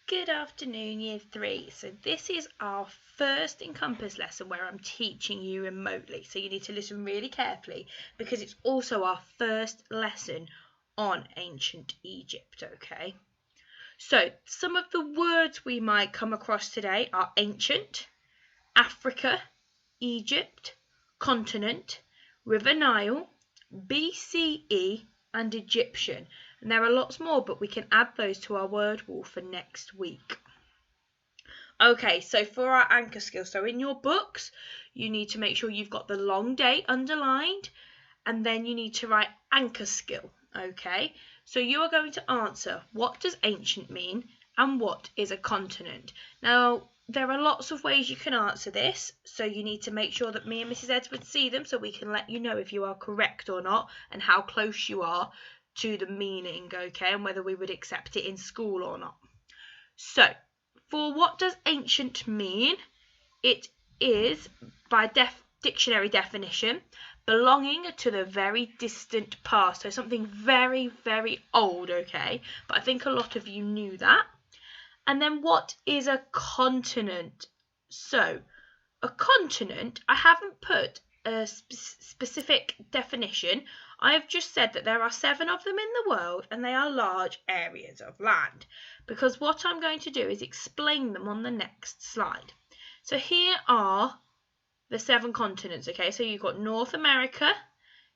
Good afternoon, Year 3. So this is our first Encompass lesson where I'm teaching you remotely. So you need to listen really carefully because it's also our first lesson on ancient Egypt, okay? So some of the words we might come across today are ancient, Africa, Egypt, continent, River Nile, BCE, and Egyptian. And there are lots more, but we can add those to our word wall for next week. Okay, so for our anchor skill, so in your books, you need to make sure you've got the long date underlined, and then you need to write anchor skill, okay? So you are going to answer, what does ancient mean, and what is a continent? Now, there are lots of ways you can answer this, so you need to make sure that me and Mrs. Edwards see them so we can let you know if you are correct or not, and how close you are to the meaning, okay, and whether we would accept it in school or not. So, for what does ancient mean? It is, by dictionary definition, belonging to the very distant past. So something very, very old, okay? But I think a lot of you knew that. And then what is a continent? So, a continent, I haven't put a specific definition. I have just said that there are 7 of them in the world and they are large areas of land, because what I'm going to do is explain them on the next slide. So here are the 7 continents, okay? So you've got North America,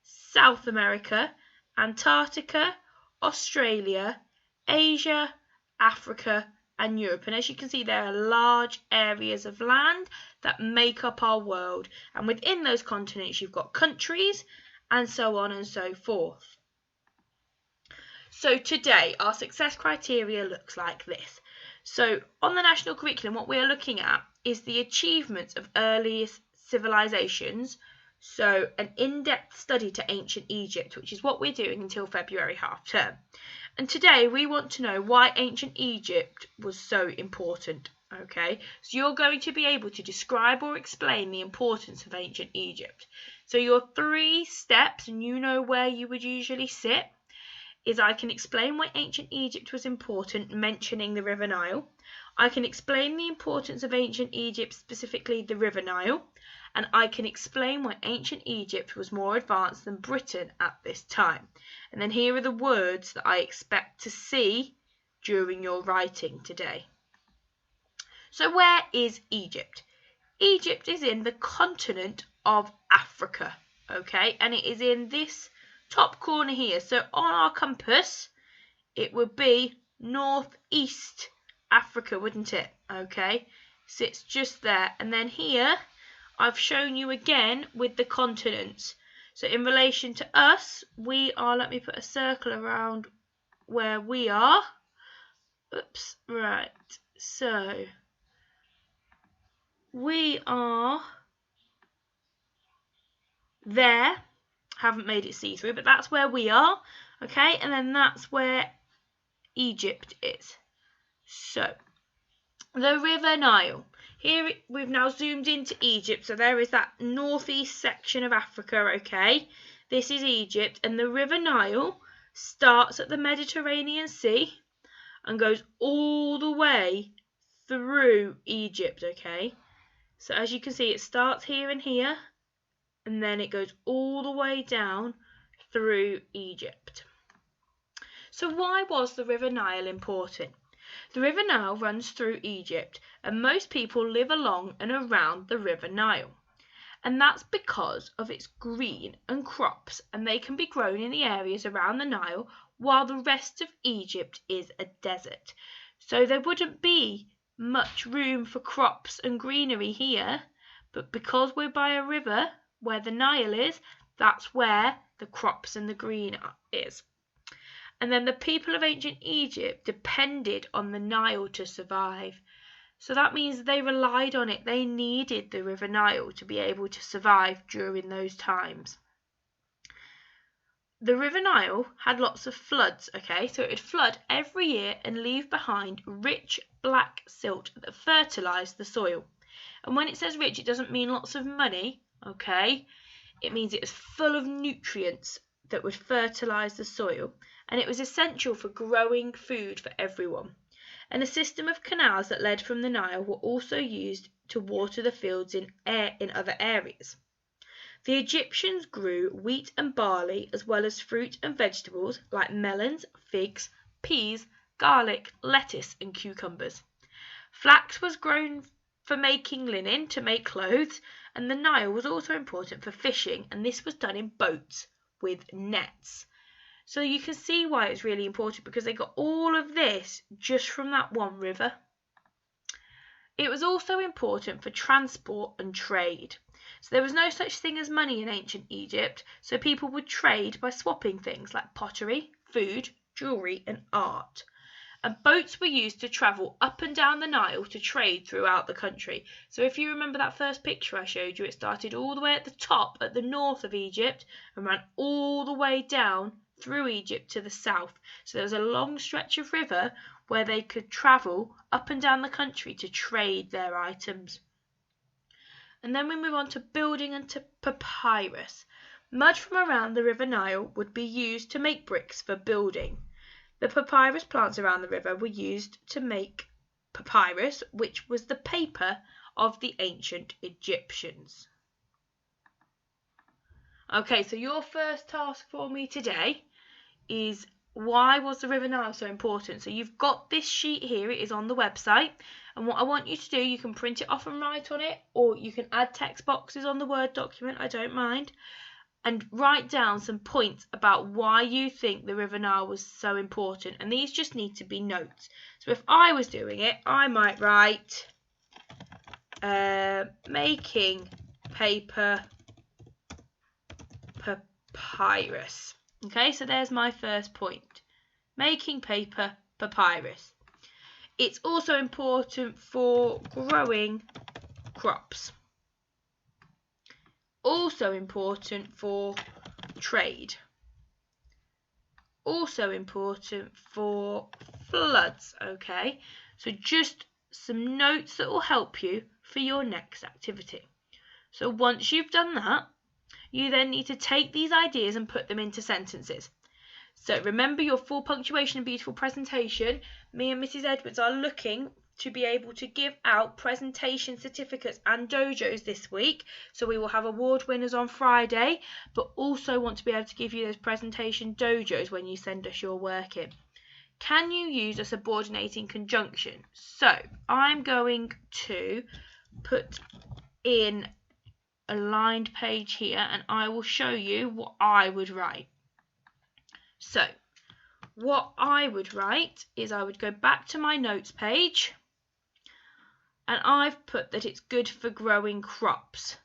South America, Antarctica, Australia, Asia, Africa, and Europe. And as you can see, there are large areas of land that make up our world. And within those continents, you've got countries, and so on and so forth. So today, our success criteria looks like this. So on the national curriculum, what we're looking at is the achievements of earliest civilizations. So an in-depth study to ancient Egypt, which is what we're doing until February half term. And today we want to know why ancient Egypt was so important. Okay, so you're going to be able to describe or explain the importance of ancient Egypt. So your 3 steps, and you know where you would usually sit, is I can explain why ancient Egypt was important, mentioning the River Nile. I can explain the importance of ancient Egypt, specifically the River Nile. And I can explain why ancient Egypt was more advanced than Britain at this time. And then here are the words that I expect to see during your writing today. So where is Egypt? Egypt is in the continent of Africa, okay? And it is in this top corner here. So on our compass, it would be northeast Africa, wouldn't it? Okay, so it's just there. And then here, I've shown you again with the continents. So in relation to us, we are, let me put a circle around where we are. Oops, right. So we are there. Haven't made it see-through, but that's where we are. Okay, and then that's where Egypt is. So the River Nile. Here we've now zoomed into Egypt, so there is that northeast section of Africa, okay? This is Egypt, and the River Nile starts at the Mediterranean Sea and goes all the way through Egypt, okay? So as you can see, it starts here and here, and then it goes all the way down through Egypt. So why was the River Nile important? The River Nile runs through Egypt, and most people live along and around the River Nile. And that's because of its green and crops, and they can be grown in the areas around the Nile, while the rest of Egypt is a desert. So there wouldn't be much room for crops and greenery here, but because we're by a river where the Nile is, that's where the crops and the green is. And then the people of ancient Egypt depended on the Nile to survive. So that means they relied on it. They needed the River Nile to be able to survive during those times. The River Nile had lots of floods, okay? So it would flood every year and leave behind rich black silt that fertilised the soil. And when it says rich, it doesn't mean lots of money, okay? It means it was full of nutrients that would fertilise the soil. And it was essential for growing food for everyone. and a system of canals that led from the Nile were also used to water the fields in other areas. The Egyptians grew wheat and barley as well as fruit and vegetables like melons, figs, peas, garlic, lettuce and cucumbers. Flax was grown for making linen to make clothes, and the Nile was also important for fishing, and this was done in boats with nets. So you can see why it's really important, because they got all of this just from that one river. It was also important for transport and trade. So there was no such thing as money in ancient Egypt, so people would trade by swapping things like pottery, food, jewellery and art. And boats were used to travel up and down the Nile to trade throughout the country. So if you remember that first picture I showed you, it started all the way at the top at the north of Egypt and ran all the way down through Egypt to the south. So there was a long stretch of river where they could travel up and down the country to trade their items. And then we move on to building and to papyrus. Mud from around the River Nile would be used to make bricks for building. The papyrus plants around the river were used to make papyrus, which was the paper of the ancient Egyptians. Okay, so your first task for me today is, why was the River Nile so important? So you've got this sheet here, it is on the website, and what I want you to do, you can print it off and write on it, or you can add text boxes on the Word document, I don't mind, and write down some points about why you think the River Nile was so important, and these just need to be notes. So if I was doing it, I might write making paper papyrus. Okay, so there's my first point. Making paper papyrus. It's also important for growing crops. Also important for trade. Also important for floods, okay? So just some notes that will help you for your next activity. So once you've done that, you then need to take these ideas and put them into sentences. So remember your full punctuation and beautiful presentation. Me and Mrs. Edwards are looking to be able to give out presentation certificates and dojos this week. So we will have award winners on Friday, but also want to be able to give you those presentation dojos when you send us your work in. Can you use a subordinating conjunction? So I'm going to put in a lined page here and I will show you what I would write. So what I would write is I would go back to my notes page and I've put that it's good for growing crops.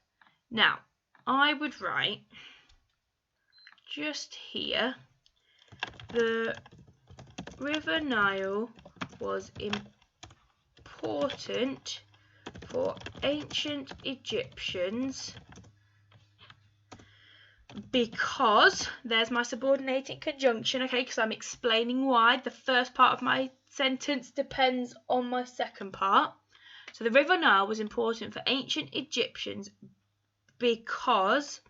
Now I would write just here, the River Nile was important for ancient Egyptians because, there's my subordinating conjunction, okay, because I'm explaining why. The first part of my sentence depends on my second part. So the River Nile was important for ancient Egyptians because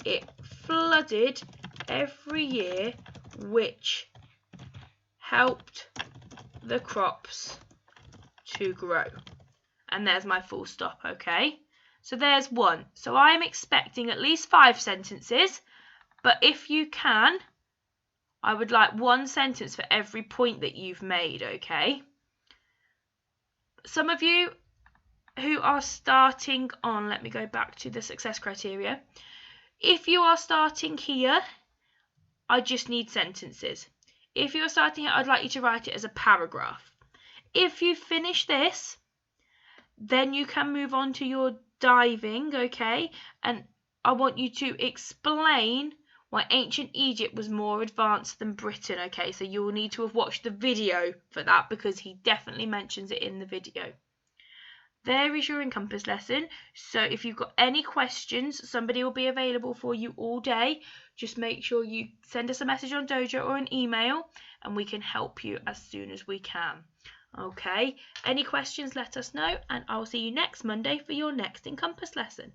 it flooded every year, which helped the crops to grow. And there's my full stop, okay? So there's one. So I'm expecting at least 5 sentences, but if you can, I would like 1 sentence for every point that you've made, okay? Some of you who are starting on, let me go back to the success criteria. If you are starting here, I just need sentences. If you're starting here, I'd like you to write it as a paragraph. If you finish this, then you can move on to your diving, okay? And I want you to explain why ancient Egypt was more advanced than Britain, okay? So you'll need to have watched the video for that because he definitely mentions it in the video. There is your Encompass lesson. So if you've got any questions, somebody will be available for you all day. Just make sure you send us a message on Dojo or an email and we can help you as soon as we can. Okay, any questions, let us know, and I'll see you next Monday for your next Encompass lesson.